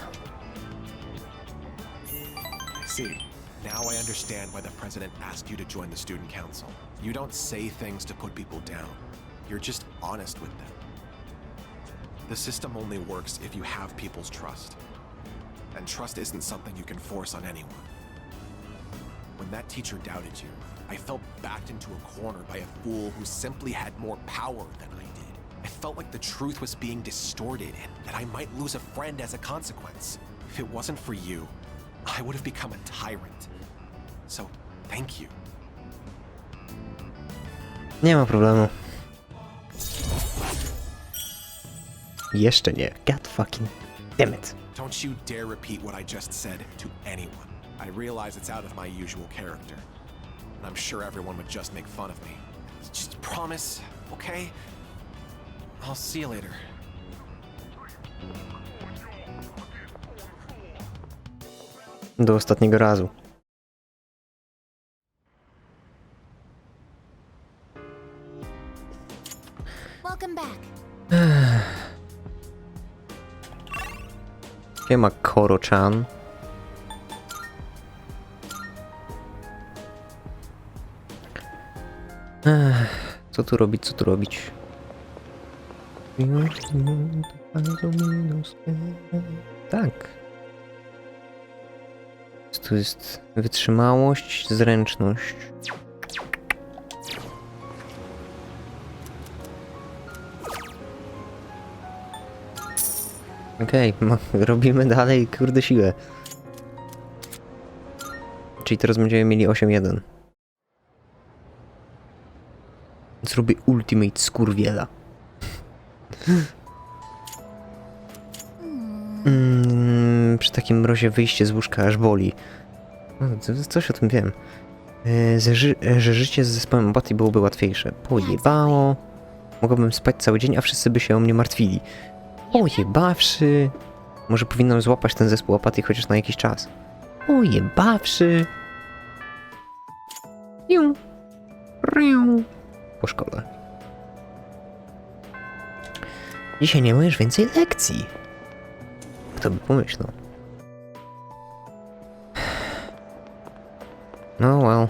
See, now I understand why the president asked you to join the student council. You don't say things to put people down. You're just honest with them. The system only works if you have people's trust. And trust isn't something you can force on anyone. When that teacher doubted you, I felt backed into a corner by a fool who simply had more power than I did. I felt like the truth was being distorted and that I might lose a friend as a consequence. If it wasn't for you, I would have become a tyrant. So, thank you. Nie ma problemu. Jeszcze nie. God fucking damn it. Don't you dare repeat what I just said to anyone. I realize it's out of my usual character. And I'm sure everyone would just make fun of me. Just promise, okay? I'll see you later. Do ostatniego razu. Welcome back. Siema Koro-chan. Co tu robić, co tu robić? Tak. Tu jest wytrzymałość, zręczność. Okej, robimy dalej, kurde, siłę. Czyli teraz będziemy mieli 8-1. Zrobię ultimate skurwiela. Przy takim mrozie wyjście z łóżka aż boli. Coś o tym wiem. Że życie z zespołem apatii byłoby łatwiejsze. Pojebało. Mogłabym spać cały dzień, a wszyscy by się o mnie martwili. Ojebawszy. Może powinnam złapać ten zespół apatii chociaż na jakiś czas. Ojebawszy. Riu. Riu. Po szkole. Dzisiaj nie ma już więcej lekcji. Kto by pomyślał? No well.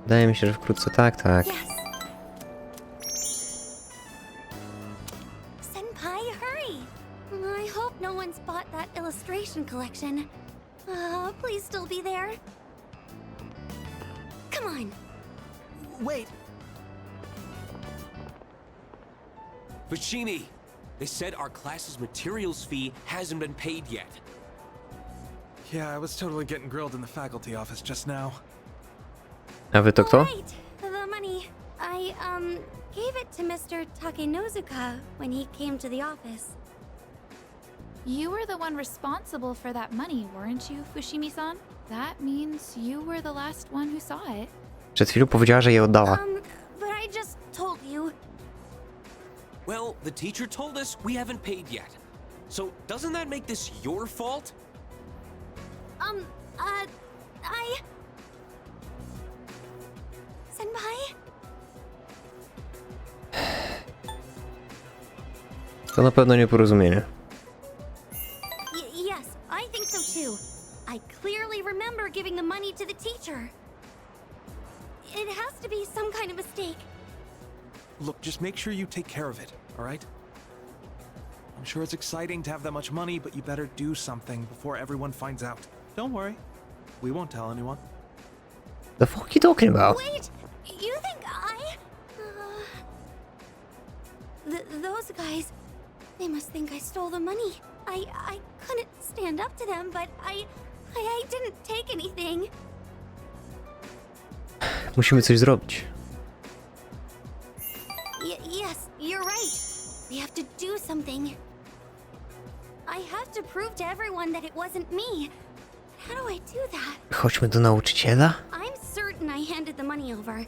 Wydaje mi się, że wkrótce tak. Senpai, hurry! collection. Please still be there. Come on. Wait! Vicini! They said our class's materials fee hasn't been paid yet. Yeah, I was totally getting grilled in the faculty office just now. A wy to kto? Right, the money. I, gave it to Mr. Takenozuka when he came to the office. You were the one responsible for that money, weren't you, Fushimi-san? That means you were the last one who saw it. Przed chwilą powiedziała, że je oddała. But I just told you. Well, the teacher told us we haven't paid yet. So doesn't that make this your fault? Senpai? To na pewno nieporozumienie. Yes, I think so too. I clearly remember giving the money to the teacher. It has to be some kind of mistake. Look, just make sure you take care of it, alright? I'm sure it's exciting to have that much money, but you better do something before everyone finds out. Don't worry. We won't tell anyone. The fuck you talking about? Wait! You think those guys... They must think I stole the money. I couldn't stand up to them, but I didn't take anything. Musimy coś zrobić. Yes, you're right. We have to do something. I have to prove to everyone that it wasn't me. How do I do that? Chodźmy do nauczyciela. I'm certain I handed the money over.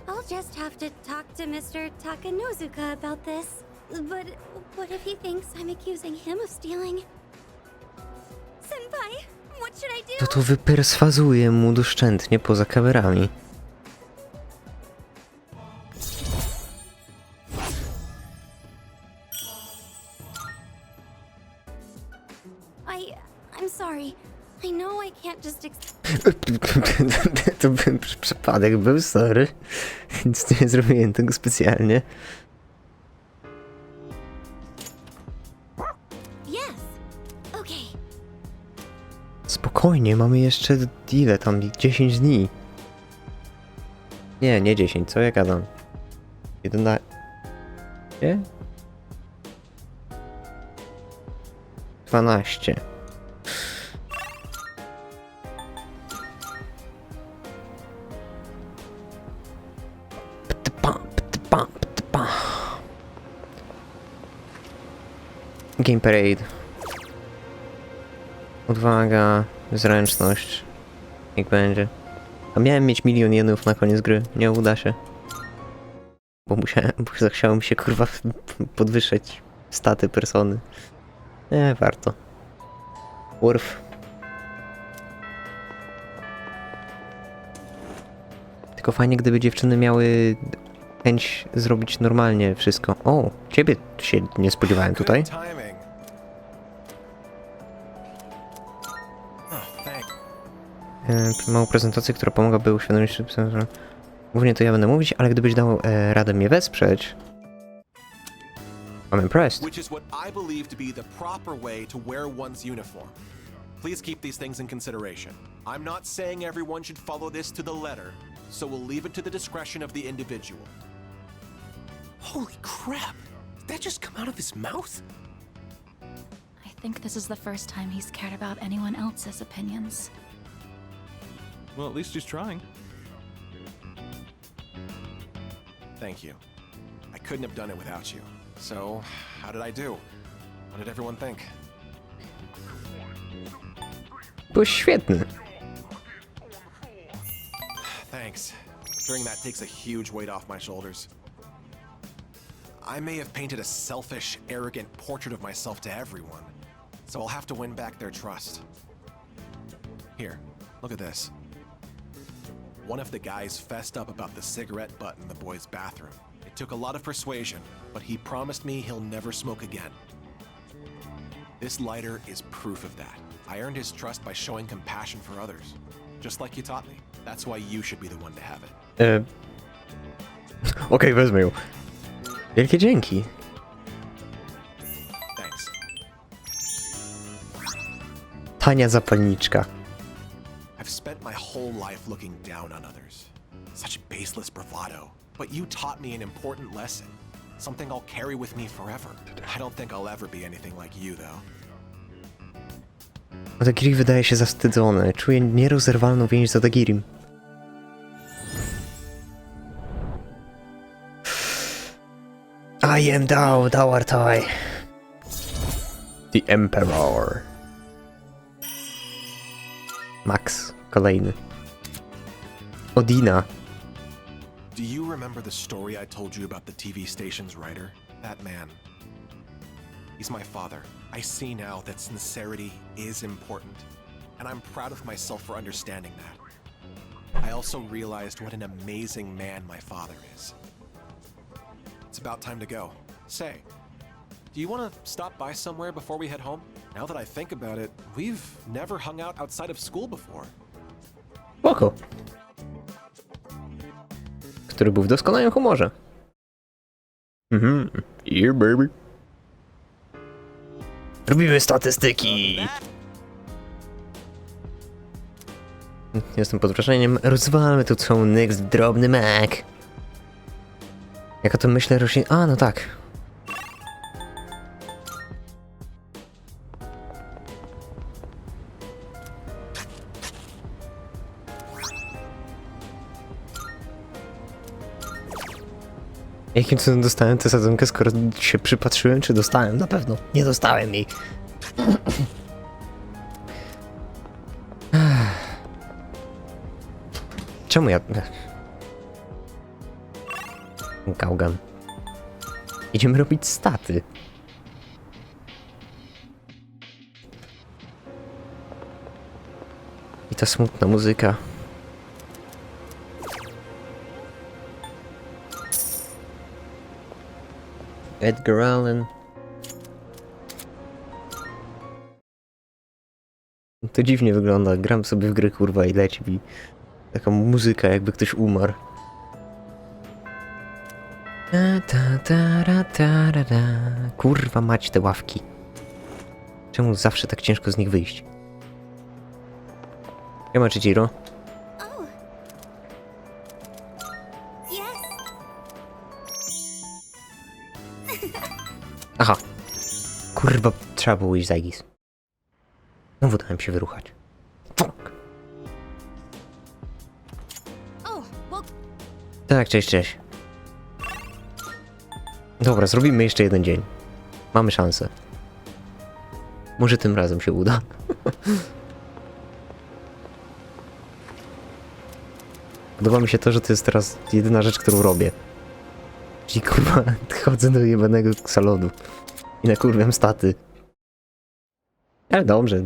I'll just have to talk to Mr. Takenozuka about this. But what if he thinks I'm accusing him of stealing? Senpai, what should I do? To wyperswazuję mu doszczętnie poza kamerami. I'm sorry. I know I can't just To był przypadek, był sorry. Nic nie zrobiłem tego specjalnie. Yes. Okay. Spokojnie, mamy jeszcze ile tam? 10 dni. Nie 10, co ja gadam? 11... Nie? 12. Game Parade. Odwaga, zręczność. Niech będzie. A miałem mieć 1 000 000 jenów na koniec gry. Nie uda się. Bo chciałem się kurwa podwyższyć staty persony. Nie, warto. Worth. Tylko fajnie, gdyby dziewczyny miały chęć zrobić normalnie wszystko. O, ciebie się nie spodziewałem tutaj. Małą prezentację, która pomogłaby uświadomić się, że głównie to ja będę mówić, ale gdybyś dał radę mnie wesprzeć. I'm impressed. Which is what I believe to be the proper way to wear one's uniform. Please keep these things in consideration. I'm not saying everyone should follow this to the letter, so we'll leave it to the discretion of the individual. Holy crap! Did that just come out of his mouth? I think this is the first time he's cared about anyone else's opinions. Well, at least he's trying. Thank you. I couldn't have done it without you. So, how did I do? What did everyone think? Byłeś świetny. Thanks. Doing that takes a huge weight off my shoulders. I may have painted a selfish, arrogant portrait of myself to everyone, so I'll have to win back their trust. Here, look at this. One of the guys fessed up about the cigarette butt in the boys' bathroom. It took a lot of persuasion, but he promised me he'll never smoke again. This lighter is proof of that. I earned his trust by showing compassion for others. Just like you taught me. That's why you should be the one to have it. Okej, wezmę ją. Wielkie dzięki. Thanks. Hania zapalniczka. I've spent my whole life looking down on others. Such baseless bravado. But you taught me an important lesson. Something I'll carry with me forever. I don't think I'll ever be anything like you, though. Odagiri wydaje się zawstydzony. Czuje nierozerwalną więź z Odagirim. I am thou art I. The Emperor. Max, kolejny. Odina. Do you remember the story I told you about the TV station's writer? That man. He's my father. I see now that sincerity is important, and I'm proud of myself for understanding that. I also realized what an amazing man my father is. It's about time to go. Say, do you want to stop by somewhere before we head home? Now that I think about it, we've never hung out outside of school before. Spoko. Który był w doskonałym humorze. Yeah, baby. Robimy statystyki. Jestem pod wrażeniem. Rozwalmy tu całą next drobny Mac. Jak o tym myślę, rośnie... A, no tak. Jakim cudem dostałem tę sadzonkę, skoro się przypatrzyłem, czy dostałem? Na pewno nie dostałem jej. Czemu ja... Gałgan. Idziemy robić staty. I ta smutna muzyka. Edgar Allan. To dziwnie wygląda. Gram sobie w grę, kurwa, i leci mi taka muzyka, jakby ktoś umarł. Kurwa mać te ławki. Czemu zawsze tak ciężko z nich wyjść? Nie ma Chihiro. Aha. Kurwa, trzeba było iść za Igis. Znowu dałem się wyruchać. Fuck. Tak, cześć. Dobra, zrobimy jeszcze jeden dzień. Mamy szansę. Może tym razem się uda. Podoba mi się to, że to jest teraz jedyna rzecz, którą robię. Czyli kurwa, chodzę do jebanego salonu i nakurwiam staty. Ale dobrze.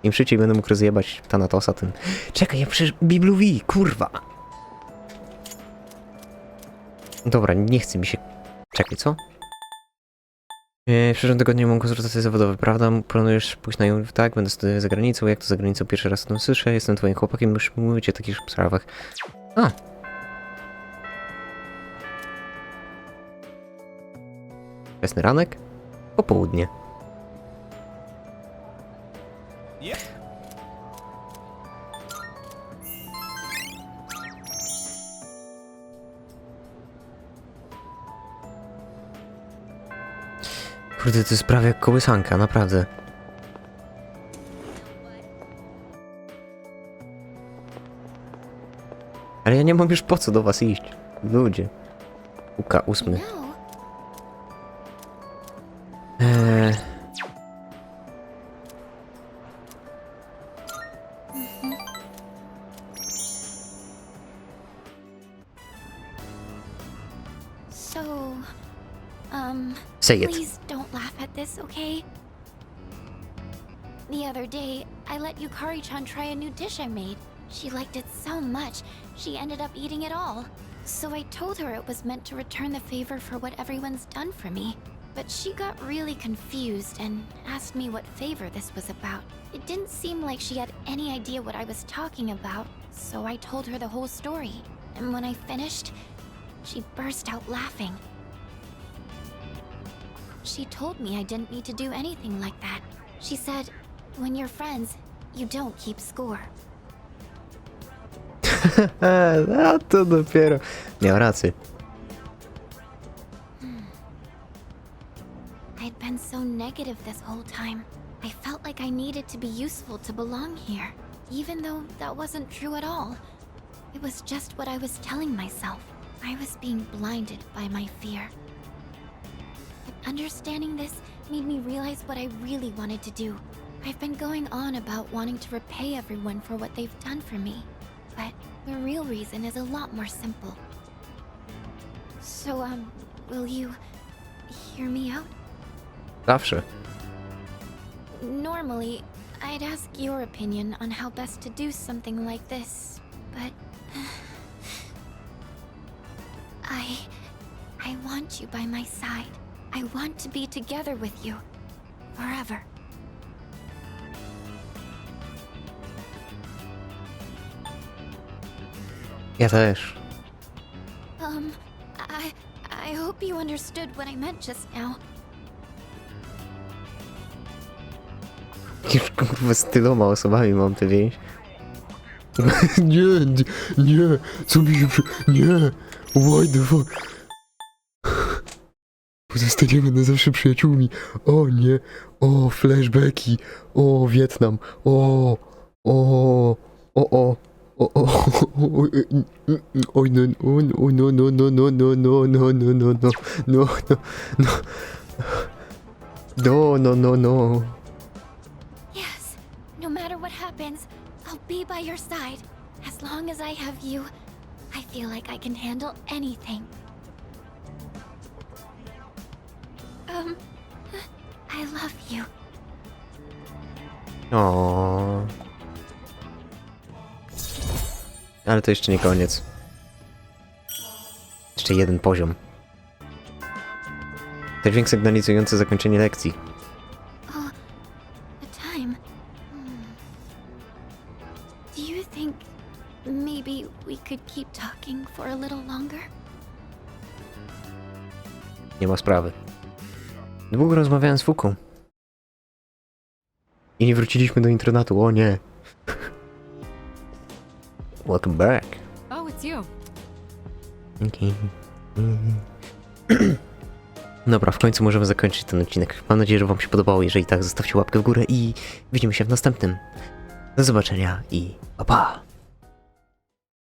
Im szybciej będę mógł rozjebać Thanatosa, tym... Czekaj, ja przecież Biblii, kurwa! Dobra, nie chce mi się... Czekaj, co? W przyszłym tygodniu mam konsultacje zawodowe, prawda? Planujesz pójść na ją? Tak, będę studiował za granicą. Jak to za granicą? Pierwszy raz o tym słyszę. Jestem twoim chłopakiem, już mówić o takich sprawach. A! Wczesny ranek? Popołudnie. Kurde, to jest prawie jak kołysanka, naprawdę. Ale ja nie mam już po co do was iść. Ludzie. Uka 8. Say it. Please don't laugh at this, okay? The other day, I let Yukari-chan try a new dish I made. She liked it so much, she ended up eating it all. So I told her it was meant to return the favor for what everyone's done for me. But she got really confused and asked me what favor this was about. It didn't seem like she had any idea what I was talking about, so I told her the whole story. And when I finished, she burst out laughing. She told me I didn't need to do anything like that. She said, when you're friends, you don't keep score. A to dopiero. Miał rację. I'd been so negative this whole time. I felt like I needed to be useful to belong here, even though that wasn't true at all. It was just what I was telling myself. I was being blinded by my fear. But understanding this made me realize what I really wanted to do. I've been going on about wanting to repay everyone for what they've done for me, but the real reason is a lot more simple. So, will you hear me out? Zawsze. Normally, I'd ask your opinion on how best to do something like this, but I want you by my side. I want to be together with you forever. Ja też. I hope you understood what I meant just now. Już kurwa z tyloma osobami mam tę więź. Nie, co mi się nie, why the fuck. Pozostaniemy na zawsze przyjaciółmi. O nie, o flashbacki, o Wietnam, o, oj no, no. Yes, no matter what happens, I'll be by your side. As long as I have you, I feel like I can handle anything. I love you. O. Ale to jeszcze nie koniec. Jeszcze jeden poziom. To dźwięk sygnalizujący zakończenie lekcji. Oh, the time. Do you think maybe we could keep talking for a little longer? Nie ma sprawy. Długo rozmawiałem z Fuką. I nie wróciliśmy do internatu, o nie. Welcome back. Oh, it's you. Okay. Dobra, w końcu możemy zakończyć ten odcinek. Mam nadzieję, że wam się podobało. Jeżeli tak, zostawcie łapkę w górę i widzimy się w następnym. Do zobaczenia i pa pa!